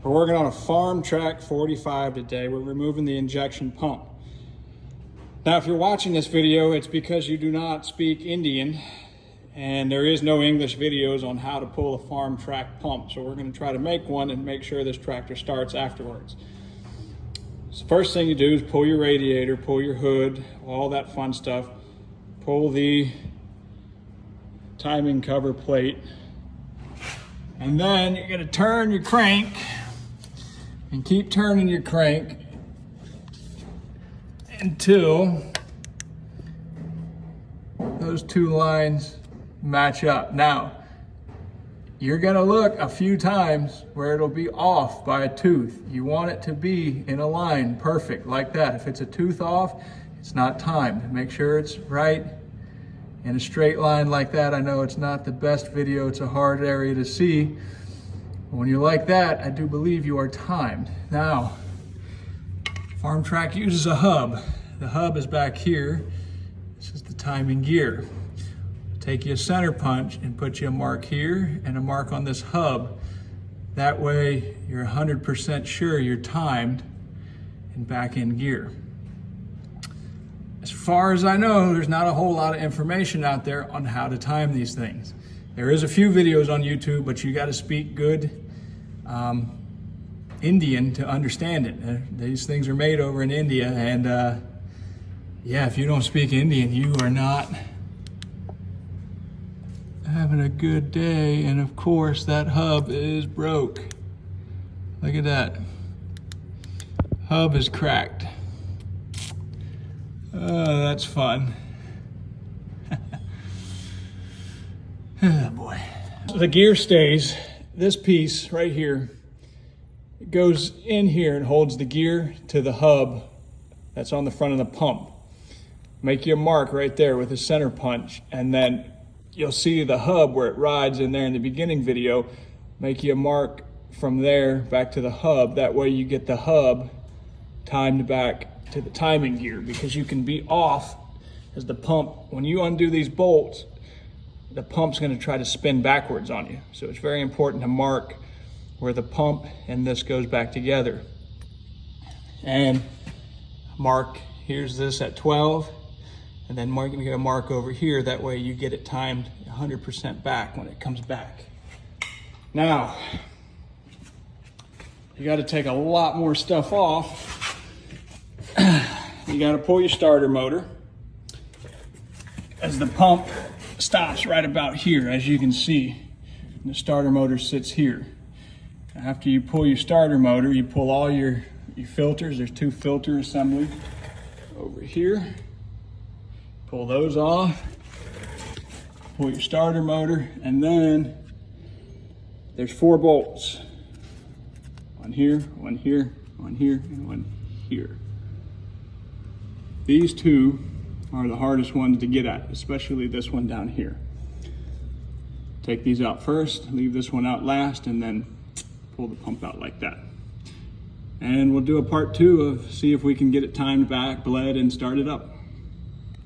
We're working on a FarmTrac 45 today. We're removing the injection pump. Now, if you're watching this video, it's because you do not speak Indian, and there is no English videos on how to pull a FarmTrac pump. So we're going to try to make one and make sure this tractor starts afterwards. So first thing you do is pull your radiator, pull your hood, all that fun stuff. Pull the timing cover plate. And then you're going to turn your crank and keep turning your crank until those two lines match up. Now, you're gonna look a few times where it'll be off by a tooth. You want it to be in a line, perfect, like that. If it's a tooth off, it's not timed. Make sure it's right in a straight line like that. I know it's not the best video, it's a hard area to see. When you're like that, I do believe you are timed. Now, FarmTrac uses a hub. The hub is back here. This is the timing gear. Take you a center punch and put you a mark here and a mark on this hub. That way you're 100% sure you're timed and back in gear. As far as I know, there's not a whole lot of information out there on how to time these things. There is a few videos on YouTube, but you got to speak good Indian to understand it. These things are made over in India, and yeah, if you don't speak Indian, you are not having a good day. And of course, that hub is broke. Look at that. Hub is cracked. Oh, that's fun. Oh boy. So the gear stays. This piece right here, it goes in here and holds the gear to the hub that's on the front of the pump. Make you a mark right there with a center punch, and then you'll see the hub where it rides in there in the beginning video. Make you a mark from there back to the hub. That way you get the hub timed back to the timing gear, because you can be off as the pump. When you undo these bolts, the pump's going to try to spin backwards on you. So it's very important to mark where the pump and this goes back together. And mark, here's this at 12, and then mark, get a mark over here. That way you get it timed 100% back when it comes back. Now, you got to take a lot more stuff off. You got to pull your starter motor as the pump stops right about here, as you can see. The starter motor sits here. After you pull your starter motor, you pull all your filters. There's two filter assemblies over here. Pull those off. Pull your starter motor, and then there's 4 bolts. One here, one here, one here, and one here. These two are the hardest ones to get at, especially this one down here. Take these out first, leave this one out last, and then pull the pump out like that. And we'll do a part 2 of see if we can get it timed back, bled, and started up.